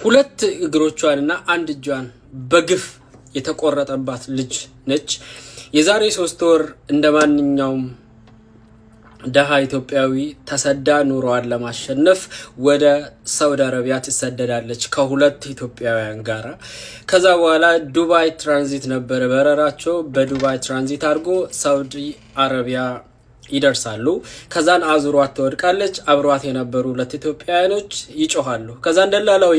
ሁለት እግሮቿንና አንድ እጇን በግፍ የተቆረጠባት ልጅ ነች። የዛሬ 3 ወር እንደማንኛውም ደሃ ኢትዮጵያዊ ተሰዳ ኑሮዋን ለማሸነፍ ወደ ሳውዲ አረቢያ ትሰደዳለች ከሁለት ኢትዮጵያውያን ጋራ። ከዛ በኋላ ዱባይ ትራንዚት ነበር በረራቸው። በዱባይ ትራንዚት አድርጎ ሳውዲ አረቢያ ይደርሳሉ። ከዛን አዙሯት ትወድቃለች። አብሯት የነበሩ ሁለት ኢትዮጵያውያኖች ይጮሃሉ። ከዛን ደላላው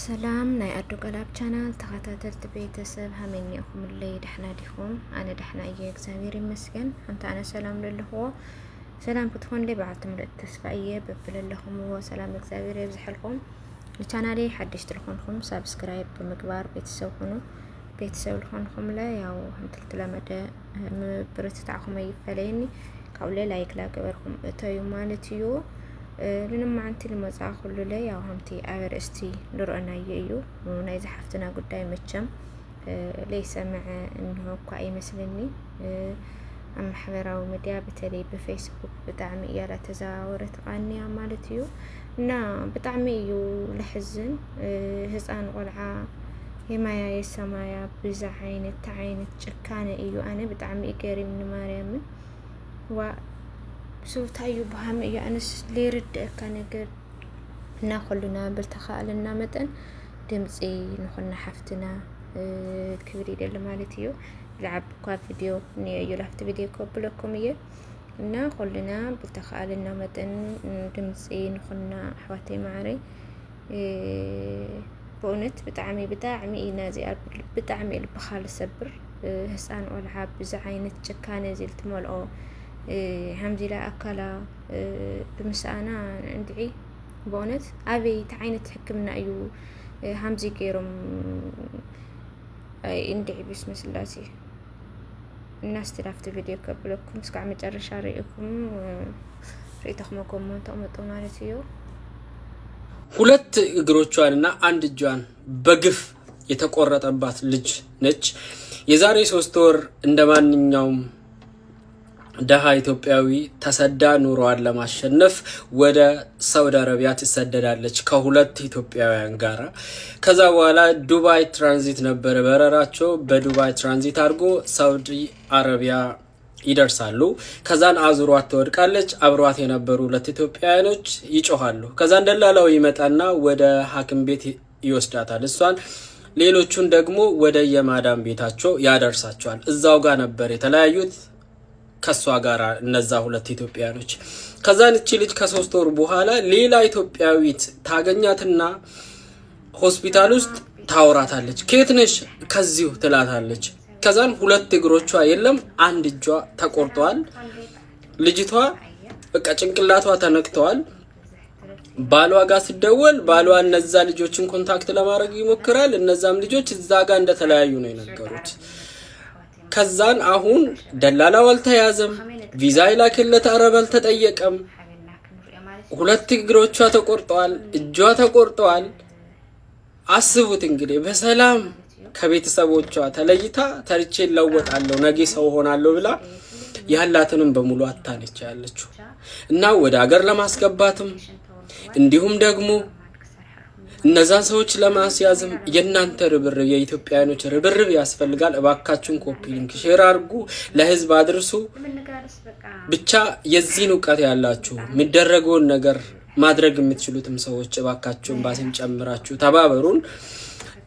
ሰላም ናይ አዱ ቀላብ ቻናል ተከታተልት ቤተሰብ ሀመኛኩም ለይ ደህና ዲኹም አነ ደህና እግዚአብሔር ይመስገን። አንተ አነ ሰላም ለለህዎ ሰላም ክትሆን ለይ ባዓልት ምልእት ተስፋዬ በብለለኹም ሰላም እግዚአብሔር ይብዝሕልኩም። ለቻናሌ ሐዲስ ትልኹንኩም ሰብስክራይብ በመግባር ቤተሰብ ሁኑ። ቤተሰብ ልኹንኩም ለ ያው እንትልት ለመደ ብርትታዕኹም ይፈለይኒ ካብለ ላይክ ላገበርኩም እተዩ ማለት እዩ። لنما عنتي المزاخ كله لي أو همتي أغرستي لرأنا ييو ونايز حفتنا قداي متشم ليس مع إنه كأي مثلني أما حضروا مديا بتلي بفيسبوك بتعمي يلا تزاورت عني عمالتيو نا بتعمي يو لحزن هزان قلعة هما يسمايا بزعين التعين تشكانة إيو أنا بتعمي إجاري من مريم و سو تايو بهم يا أنس ليرد كان يقول ناخلنا بالتخالنا متن دمزي نخلنا حفتنا كبري دل مالتيو لعب كوا فيديو ني يلفت فيديو كوبلكم يه ناخلنا بالتخالنا متن دمزي نخلنا حواتي معري بونت بتعمي نازي بتعمي البخال السبر هسان والعاب بزعينة شكانة زلت مالو همزي لا أكلا بمسانا ندعي بونت أبي تعين تحكمنا أيو همزي كيرم ندعي بسم الله الناس تلافت فيديو قبلكم سكع متعرش رأيكم رأيتكم وانتم مالتيو ሁለት እግሮቿንና አንድ እጇን በግፍ የተቆረጠባት ልጅ ነች። የዛሬ 3 ወር እንደማንኛውም ደሃ ኢትዮጵያዊ ተሰዳ ኑሮዋን ለማሸነፍ ወደ ሳውዲ አረቢያ ትሰደዳለች ከሁለት ኢትዮጵያውያን ጋራ። ከዛ በኋላ ዱባይ ትራንዚት ነበር በረራቸው። በዱባይ ትራንዚት አድርጎ ሳውዲ አረቢያ ይደርሳሉ። ከዛን አዙሯት ትወድቃለች። አብሯት የነበሩ ሁለት ኢትዮጵያውያኖች ይጮሃሉ። ከዛን ደላላው ይመጣና ወደ ሐኪም ቤት ይወስዳታል እሷን። ሌሎቹን ደግሞ ወደ የማዳም ቤታቸው ያደርሳቸዋል። እዛው ጋር ነበር የተለያዩት ከሷ ጋር እነዛ ሁለት ኢትዮጵያውያኖች። ከዛን እቺ ልጅ ከ3 ወር በኋላ ሌላ ኢትዮጵያዊት ታገኛትና ሆስፒታል ውስጥ ታወራታለች። ከየት ነሽ? ከዚሁ ትላታለች። ከዛን ሁለት እግሮቿ የለም አንድ እጇ ተቆርጧል። ልጅቷ በቃ ጭንቅላቷ ተነክቷል። ባሏ ጋር ሲደወል ባሏ እነዛ ልጆችን ኮንታክት ለማድረግ ይሞክራል። እነዛም ልጆች እዛ ጋር እንደተለያዩ ነው የነገሩት። ከዛን አሁን ደላላው አልተያዘም፣ ቪዛ ይላክለት አረብ አልተጠየቀም። ሁለት እግሮቿ ተቆርጠዋል፣ እጇ ተቆርጠዋል። አስቡት እንግዲህ በሰላም ከቤተሰቦቿ ተለይታ ተርቼ ለወጣለሁ ነገ ሰው ሆናለሁ ብላ ያላትንም በሙሉ አታነች ያለችው እና ወደ ሀገር ለማስገባትም እንዲሁም ደግሞ እነዛን ሰዎች ለማስያዝም የናንተ ርብርብ የኢትዮጵያኖች ርብርብ ያስፈልጋል። እባካችሁን ኮፒ ሊንክ ሼር አድርጉ፣ ለህዝብ አድርሱ። ብቻ የዚህን ዕውቀት ያላችሁ የሚደረገውን ነገር ማድረግ የምትችሉትም ሰዎች እባካችሁን ባሲም ጨምራችሁ ተባበሩን።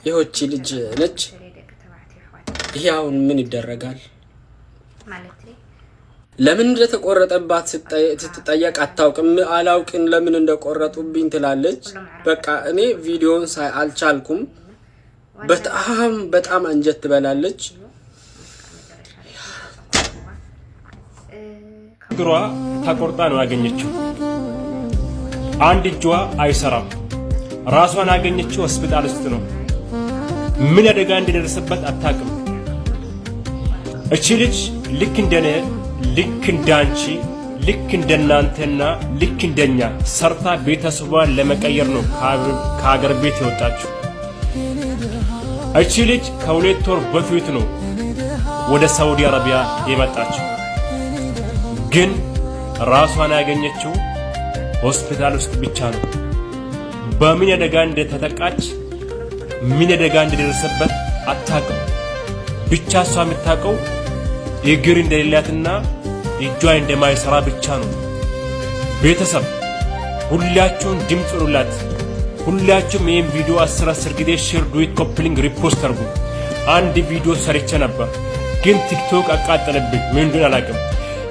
ይህቺ ልጅ ነች። ይሄ አሁን ምን ይደረጋል? ለምን እንደተቆረጠባት ስትጠየቅ አታውቅም። አላውቅም ለምን እንደቆረጡብኝ ትላለች። በቃ እኔ ቪዲዮን ሳይ አልቻልኩም። በጣም አንጀት ትበላለች። እግሯ ተቆርጣ ነው ያገኘችው። አንድ እጇ አይሰራም። ራሷን ያገኘችው ሆስፒታል ውስጥ ነው። ምን አደጋ እንደደረሰበት አታውቅም። እቺ ልጅ ልክ እንደኔ ልክ እንዳንቺ ልክ እንደናንተና ልክ እንደኛ ሰርታ ቤተሰቧን ለመቀየር ነው ከሀገር ቤት የወጣችው። እቺ ልጅ ከ2 ወር በፊት ነው ወደ ሳውዲ አረቢያ የመጣችው። ግን ራሷን ያገኘችው ሆስፒታል ውስጥ ብቻ ነው። በምን አደጋ እንደተጠቃች ምን አደጋ እንደደረሰበት አታውቅም። ብቻ እሷ የምታውቀው እግር እንደሌላትና እጇ እንደማይሰራ ብቻ ነው። ቤተሰብ ሁላችሁም ድምጽ ሁኑላት። ሁላችሁም ይሄን ቪዲዮ 10 ጊዜ ሼር ዱት ኮፕሊንግ ሪፖስት አድርጉ። አንድ ቪዲዮ ሰርቼ ነበር ግን ቲክቶክ አቃጠለብኝ ምን እንደሆነ አላውቅም።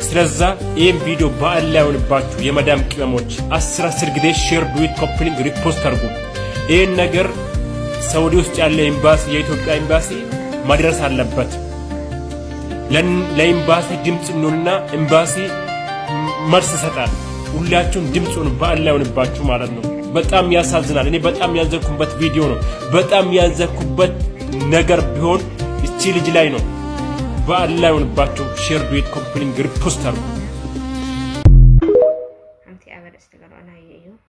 ስለዛ ይሄን ቪዲዮ በአላህ ይሁንባችሁ የመዳም ቅመሞች 10 ጊዜ ሼር ዱት ኮፕሊንግ ሪፖስት አድርጉ። ይሄን ነገር ሳውዲ ውስጥ ያለ ኤምባሲ የኢትዮጵያ ኤምባሲ ማድረስ አለበት። ለኤምባሲ ድምጽ እንሆንና ኤምባሲ መልስ ይሰጣል። ሁላችሁም ድምጽ ሁኑ በአላህ ይሁንባችሁ ማለት ነው። በጣም ያሳዝናል። እኔ በጣም ያዘንኩበት ቪዲዮ ነው። በጣም ያዘንኩበት ነገር ቢሆን እቺ ልጅ ላይ ነው። በአላህ ይሁንባችሁ ሼር ዱት ኮፕሊንግ ሪፖስት አድርጉ።